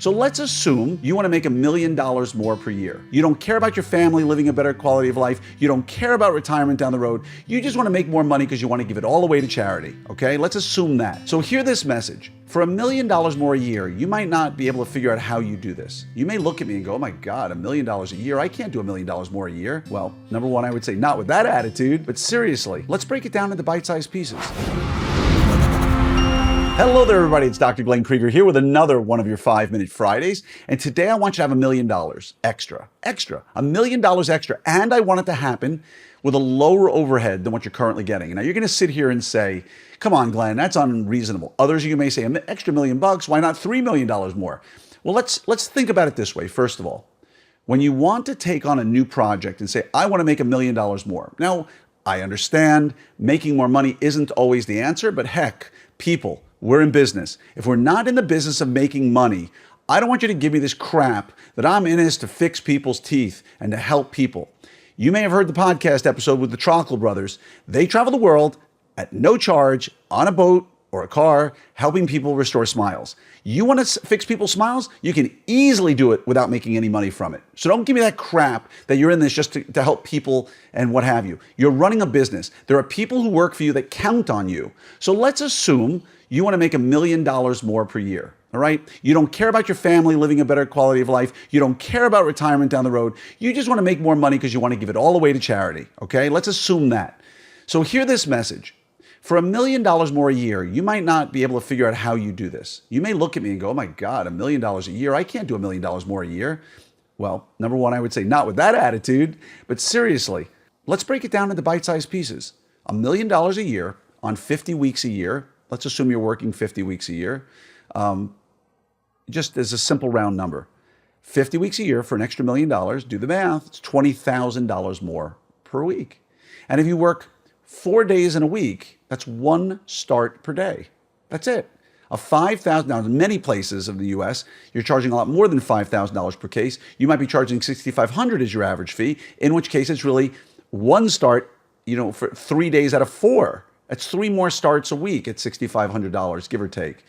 So let's assume you want to make $1 million more per year. You don't care about your family living a better quality of life. You don't care about retirement down the road. You just want to make more money because you want to give it all away to charity. Okay, let's assume that. So hear this message. For $1 million more a year, you might not be able to figure out how you do this. You may look at me and go, oh my God, $1 million a year? I can't do $1 million more a year. Well, number one, I would say not with that attitude, but seriously, let's break it down into bite-sized pieces. Hello there, everybody. It's Dr. Glenn Krieger here with another one of your 5-Minute Fridays. And today I want you to have $1 million extra, $1 million extra. And I want it to happen with a lower overhead than what you're currently getting. Now you're going to sit here and say, come on, Glenn, that's unreasonable. Others of you may say, an extra $1 million, why not $3 million more? Well, let's think about it this way. First of all, when you want to take on a new project and say, I want to make $1 million more. Now, I understand making more money isn't always the answer, but heck, people, we're in business. If we're not in the business of making money, I don't want you to give me this crap that I'm in this to fix people's teeth and to help people. You may have heard the podcast episode with the Trockle brothers. They travel the world at no charge on a boat or a car, helping people restore smiles. You want to fix people's smiles? You can easily do it without making any money from it. So don't give me that crap that you're in this just to help people and what have you. You're running a business. There are people who work for you that count on you. So let's assume you want to make $1 million more per year. All right? You don't care about your family living a better quality of life. You don't care about retirement down the road. You just want to make more money because you want to give it all away to charity. Okay? Let's assume that. So hear this message. For $1 million more a year, you might not be able to figure out how you do this. You may look at me and go, oh my God, $1 million a year? I can't do $1 million more a year. Well, number one, I would say not with that attitude, but seriously, let's break it down into bite-sized pieces. $1 million a year on 50 weeks a year. Let's assume you're working 50 weeks a year. Just as a simple round number. 50 weeks a year for an extra $1 million, do the math, it's $20,000 more per week. And if you work 4 days in a week, that's 1 start per day. That's it. $5,000, in many places of the US, you're charging a lot more than $5,000 per case. You might be charging $6,500 as your average fee, in which case it's really 1 start, for 3 days out of 4. That's 3 more starts a week at $6,500, give or take.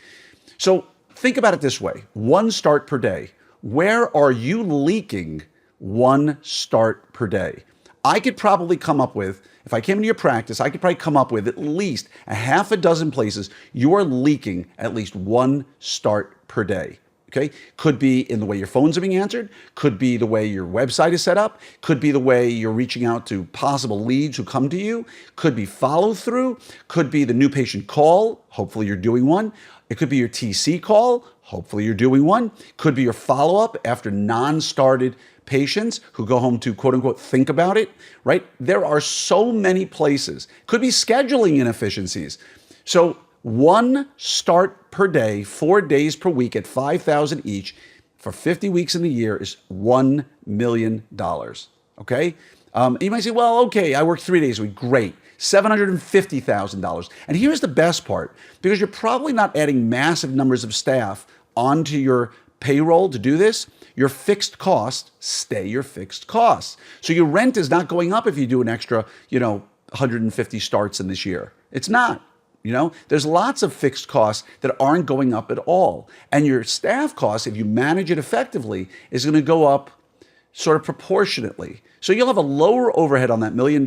So think about it this way, 1 start per day. Where are you leaking 1 start per day? I could probably come up with, if I came into your practice, I could probably come up with at least a half a dozen places you are leaking at least 1 start per day. Okay? Could be in the way your phones are being answered, could be the way your website is set up, could be the way you're reaching out to possible leads who come to you, could be follow through, could be the new patient call, hopefully you're doing one. It could be your TC call, hopefully you're doing one. Could be your follow-up after non-started patients who go home to quote unquote think about it, right? There are so many places. Could be scheduling inefficiencies. So 1 start per day, 4 days per week at $5,000 each for 50 weeks in the year is $1 million. Okay? You might say, well, okay, I work 3 days a week. Great. $750,000. And here's the best part, because you're probably not adding massive numbers of staff onto your payroll to do this. Your fixed costs stay your fixed costs. So your rent is not going up if you do an extra, 150 starts in this year. It's not. There's lots of fixed costs that aren't going up at all. And your staff costs, if you manage it effectively, is going to go up sort of proportionately. So you'll have a lower overhead on that $1 million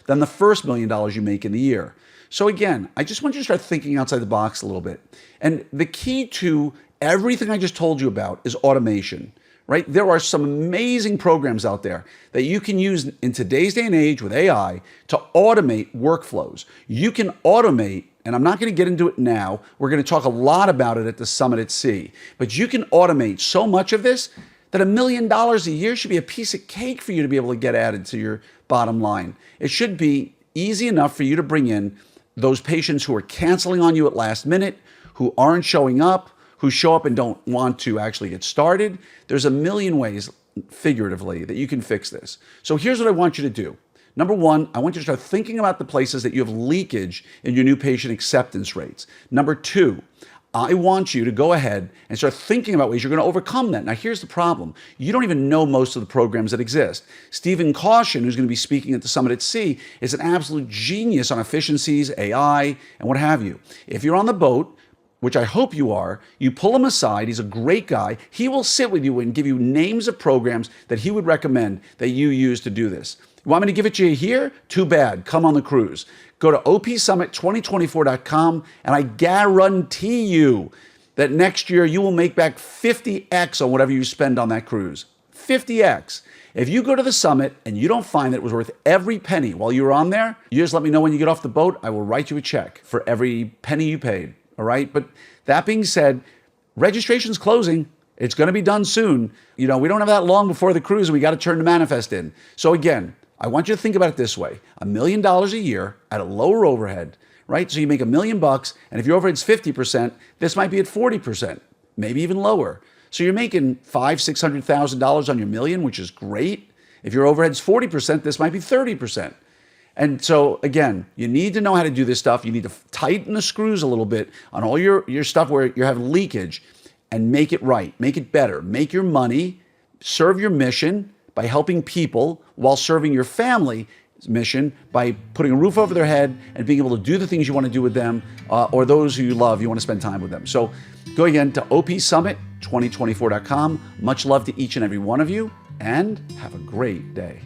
than the first $1 million you make in the year. So again, I just want you to start thinking outside the box a little bit. And the key to everything I just told you about is automation, right? There are some amazing programs out there that you can use in today's day and age with AI to automate workflows. You can automate, and I'm not going to get into it now. We're going to talk a lot about it at the Summit at Sea. But you can automate so much of this that $1 million a year should be a piece of cake for you to be able to get added to your bottom line. It should be easy enough for you to bring in those patients who are canceling on you at last minute, who aren't showing up, who show up and don't want to actually get started. There's a million ways, figuratively, that you can fix this. So here's what I want you to do. Number one, I want you to start thinking about the places that you have leakage in your new patient acceptance rates. Number two, I want you to go ahead and start thinking about ways you're going to overcome that. Now, here's the problem. You don't even know most of the programs that exist. Stephen Caution, who's going to be speaking at the Summit at Sea, is an absolute genius on efficiencies, AI, and what have you. If you're on the boat, which I hope you are, you pull him aside. He's a great guy. He will sit with you and give you names of programs that he would recommend that you use to do this. You want me to give it to you here? Too bad. Come on the cruise. Go to opsummit2024.com, and I guarantee you that next year you will make back 50x on whatever you spend on that cruise. 50x. If you go to the summit and you don't find that it was worth every penny while you were on there, you just let me know when you get off the boat. I will write you a check for every penny you paid. All right. But that being said, registration's closing. It's going to be done soon. We don't have that long before the cruise, and we got to turn the manifest in. So again, I want you to think about it this way: $1 million a year at a lower overhead, right? So you make $1 million, and if your overhead's 50%, this might be at 40%, maybe even lower. So you're making $500,000, $600,000 on your million, which is great. If your overhead's 40%, this might be 30%. And so again, you need to know how to do this stuff. You need to tighten the screws a little bit on all your stuff where you're having leakage, and make it right, make it better, make your money, serve your mission by helping people while serving your family mission by putting a roof over their head and being able to do the things you want to do with them, or those who you love, you want to spend time with them. So go again to opsummit2024.com. Much love to each and every one of you, and have a great day.